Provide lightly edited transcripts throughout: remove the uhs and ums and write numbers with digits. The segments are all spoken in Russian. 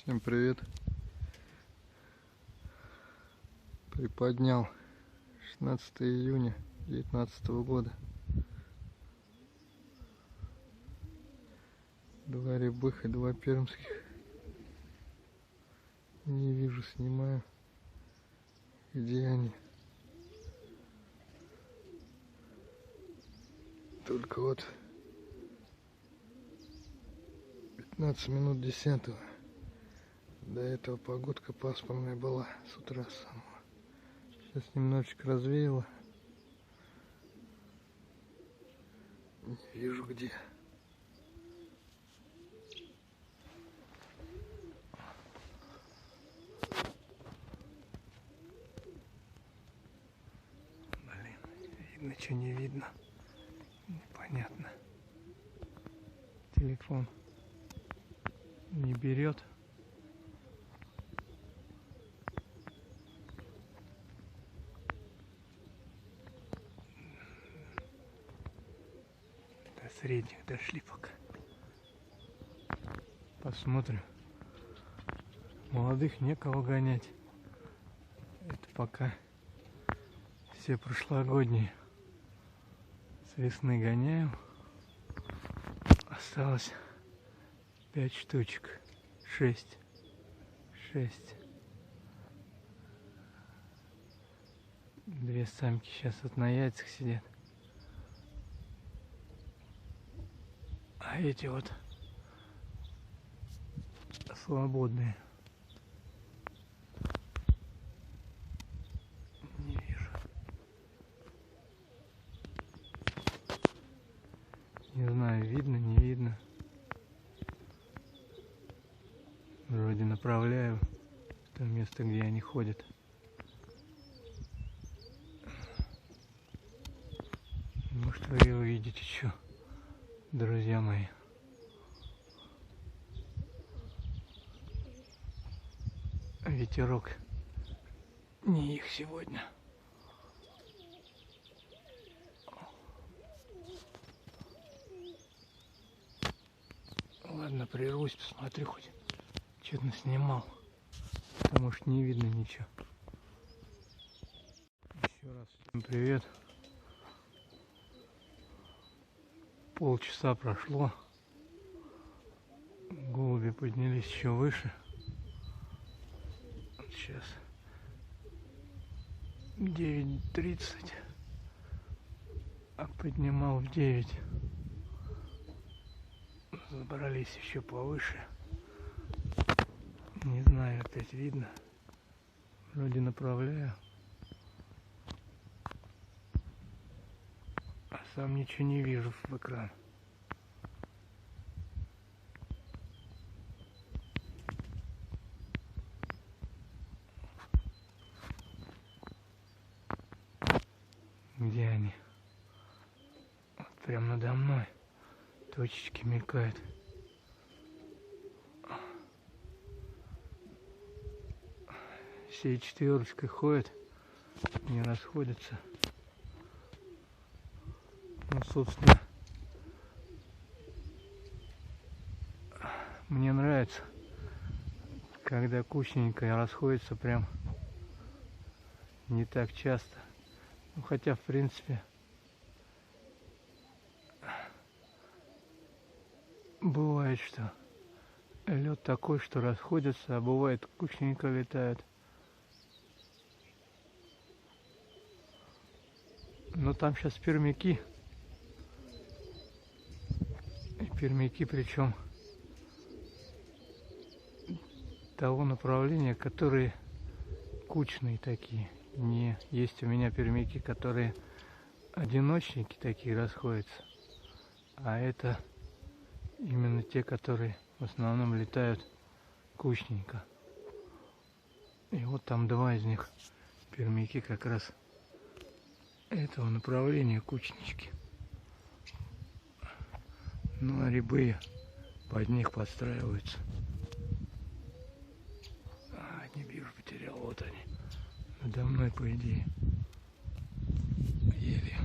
Всем привет. Приподнял 16 июня 2019 года. Два рябых и два пермских. Не вижу, снимаю. Где они? Только вот 15 минут 10-го. До этого погодка пасмурная была с утра самого. Сейчас немножечко развеяло. Не вижу где. Блин, видно, что не видно. Непонятно. Телефон не берет. До средних дошли пока. Посмотрим. Молодых некого гонять. Это пока все прошлогодние. С весны гоняем. Осталось 5 штучек. 6. Две самки сейчас вот на яйцах сидят. А эти вот свободные. Не вижу. Не знаю, видно, не видно. Вроде направляю в то место, где они ходят. Может, вы увидите еще, друзья мои. Ветерок не их сегодня. Ладно, прервусь, посмотрю хоть. Что-то наснимал. Потому что не видно ничего. Еще раз всем привет. Полчаса прошло. Голуби поднялись еще выше. Сейчас 9:30. А поднимал в 9. Забрались еще повыше. Не знаю, опять видно. Вроде направляю. А сам ничего не вижу в экран. Где они? Вот прям надо мной. Точечки мелькают. Все четверочкой ходят, не расходятся. Ну, собственно, мне нравится, когда кучненькая расходится прям не так часто. Ну, хотя, в принципе, бывает, что лед такой, что расходятся, а бывает, кучненько летают. Но там сейчас пермяки. И пермяки, причем того направления, которые кучные такие. Не есть у меня пермяки, которые одиночники такие расходятся. А это именно те, которые в основном летают кучненько. И вот там два из них пермяки как раз этого направления, кучнички. Ну а рябые под них подстраиваются. Не вижу, потерял. Вот они. Надо мной, по идее. Еле.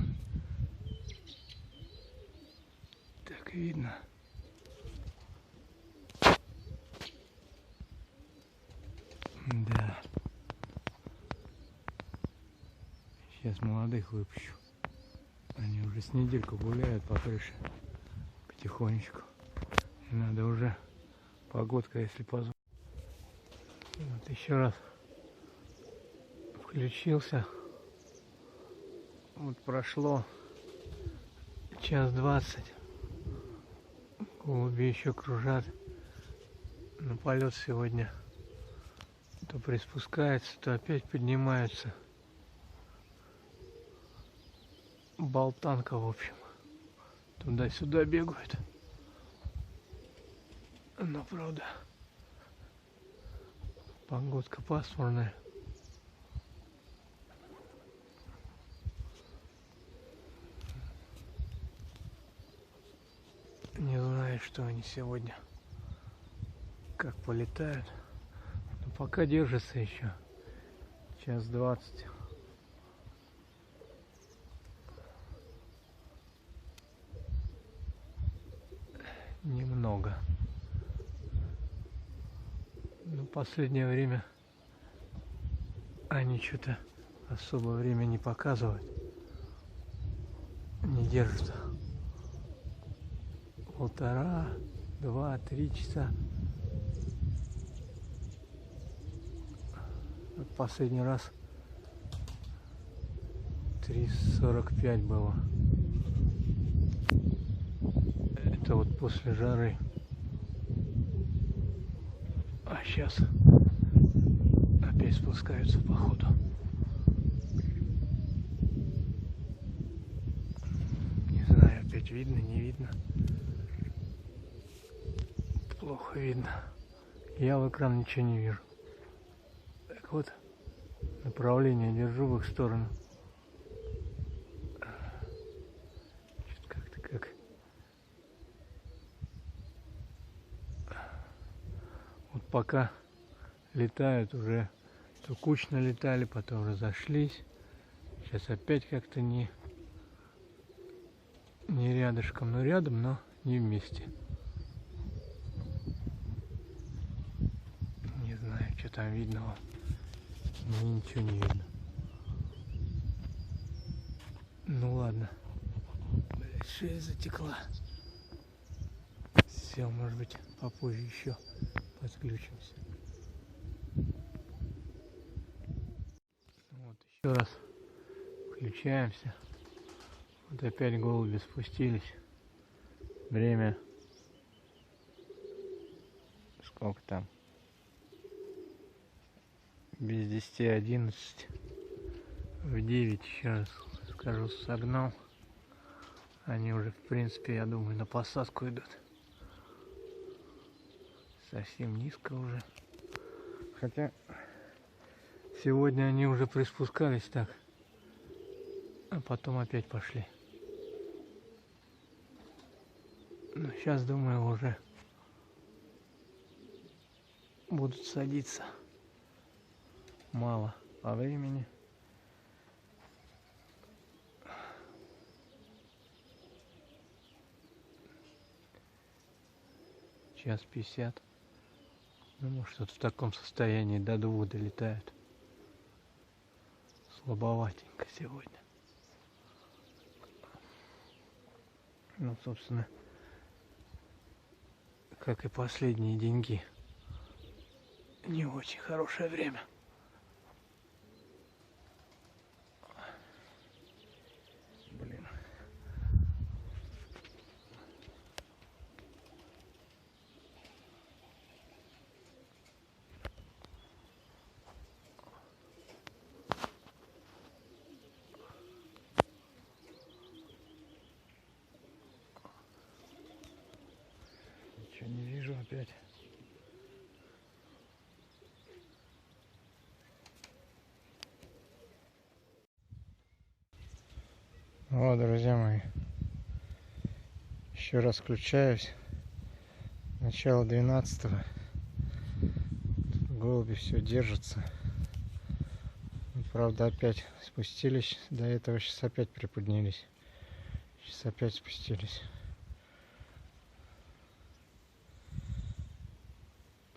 Так видно. Сейчас молодых выпущу. Они уже с недельку гуляют по крыше потихонечку. И надо уже погодка, если позволит. Вот еще раз включился. Вот прошло час 20. Голуби еще кружат. На полет сегодня то приспускается, то опять поднимаются. Болтанка, в общем. Туда-сюда бегают. Но, правда, погодка пасмурная. Не знаю, что они сегодня, как полетают. Но пока держится еще. Час 20. Немного. Но последнее время они что-то особо время не показывают. Не держатся. 1,5, 2, 3 часа. Последний раз 3:45 было. Это вот после жары. А сейчас опять спускаются по ходу. Не знаю, опять видно, не видно. Плохо видно. Я в экран ничего не вижу. Так вот, направление держу в их сторону. Что-то как-то как. Вот пока летают уже, то кучно летали, потом разошлись. Сейчас опять как-то не рядышком, но рядом, но не вместе. Не знаю, что там видно. Мне ничего не видно. Ну ладно. Шея затекла. Все, может быть, попозже еще подключимся. Вот еще раз включаемся. Вот опять голуби спустились. Время сколько там? Без 10:11. В 9 еще раз скажу, согнал. Они уже, в принципе, я думаю, на посадку идут. Совсем низко уже. Хотя сегодня они уже приспускались так. А потом опять пошли. Но сейчас, думаю, уже будут садиться. Мало по времени. Час 50. Ну, может, вот в таком состоянии до 2 долетают. Слабоватенько сегодня. Ну, собственно, как и последние деньги. Не очень хорошее время. Блин. Ничего не вижу опять. Вот, друзья мои, еще раз включаюсь. Начало 12-го. Голуби все держатся. Правда, опять спустились. До этого сейчас опять приподнялись. Сейчас опять спустились.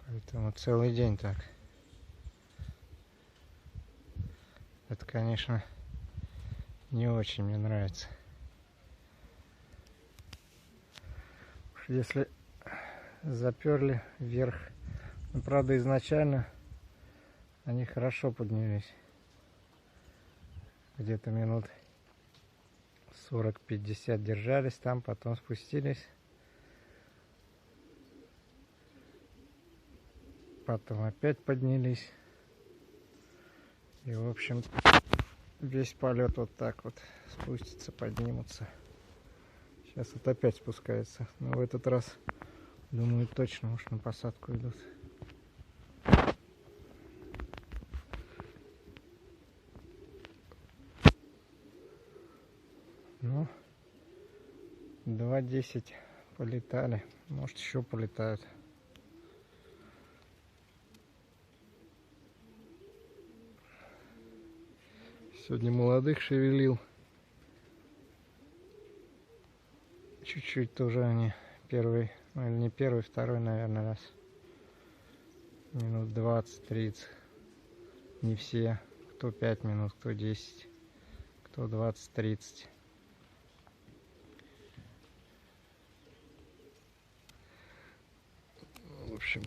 Поэтому целый день так. Это, конечно, Не очень мне нравится. Уж если заперли вверх. Но, правда, изначально они хорошо поднялись. Где-то минут 40-50 держались там, потом спустились. Потом опять поднялись. И, в общем, весь полет вот так вот спустится, поднимутся. Сейчас вот опять спускается. Но в этот раз, думаю, точно уж на посадку идут. Ну, 2:10 полетали. Может, еще полетают. Сегодня молодых шевелил. Чуть-чуть тоже они первый, ну или не первый, второй, наверное, раз. Минут 20-30. Не все. Кто 5 минут, кто 10, кто 20-30. В общем,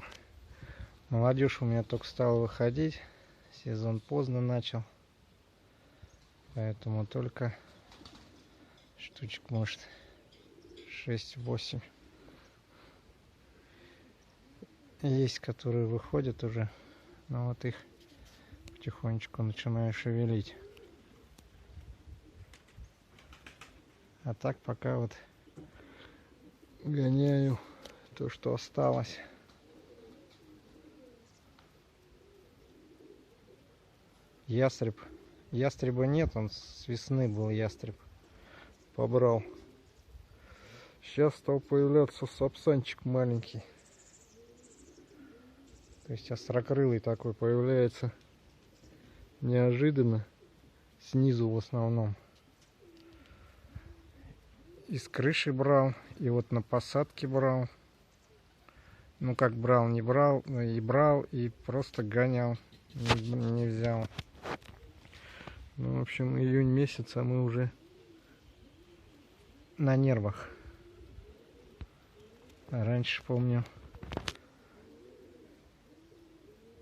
молодежь у меня только стала выходить. Сезон поздно начал. Поэтому только штучек, может, 6-8. Есть, которые выходят уже. Но вот их потихонечку начинаю шевелить. А так пока вот гоняю то, что осталось. Ястреб. Ястреба нет, он с весны был ястреб. Побрал. Сейчас стал появляться сапсанчик маленький. То есть острокрылый такой появляется неожиданно. Снизу в основном. И с крыши брал, и вот на посадке брал. Ну как брал, не брал, и брал, и просто гонял. Не взял. Ну, в общем, июнь месяц, а мы уже на нервах. А раньше, помню,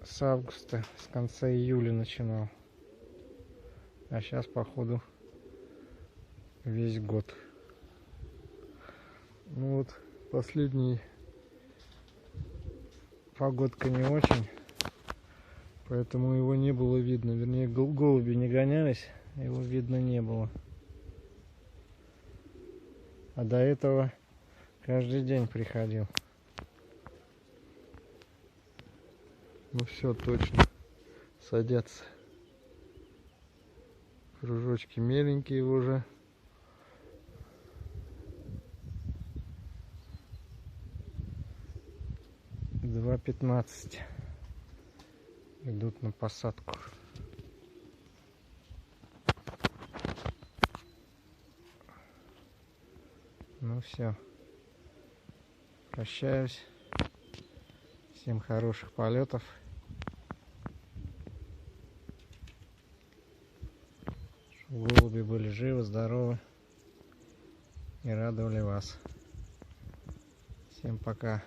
с августа, с конца июля начинал. А сейчас, походу, весь год. Ну вот, последний погодка не очень, поэтому его не было видно. Вернее, голуби не гонялись, его видно не было. А до этого каждый день приходил. Ну все, точно. Садятся. Кружочки меленькие уже. Два 15 идут на посадку. Ну все. Прощаюсь. Всем хороших полетов. Чтобы голуби были живы, здоровы и радовали вас. Всем пока.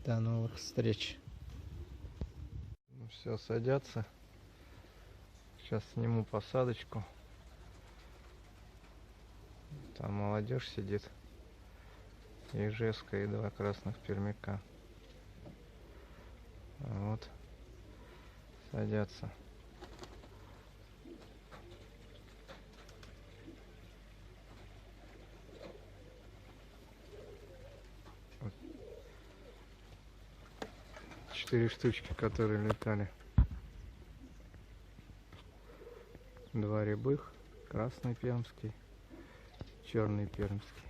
До новых встреч. Ну все, садятся. Сейчас сниму посадочку. Там молодежь сидит. Ижевска и 2 красных пермяка. Вот. Садятся. Вот. 4 штучки, которые летали. 2 рябых, красный пермский, черный пермский.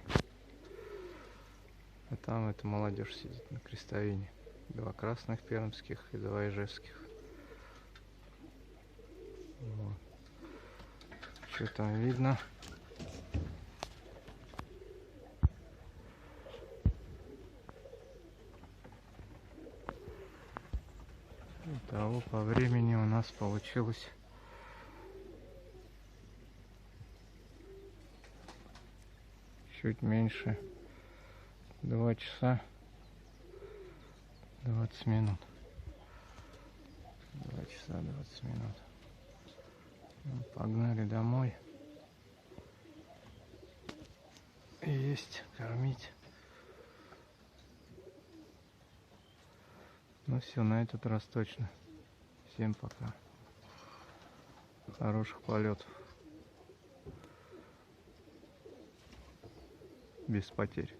А там эта молодежь сидит на крестовине. 2 красных пермских и 2 ижевских. Вот. Что там видно? Итого по времени у нас получилось чуть меньше 2 часа 20 минут. 2 часа 20 минут. Ну, погнали домой. Есть, кормить. Ну все, на этот раз точно. Всем пока. Хороших полетов. Без потерь.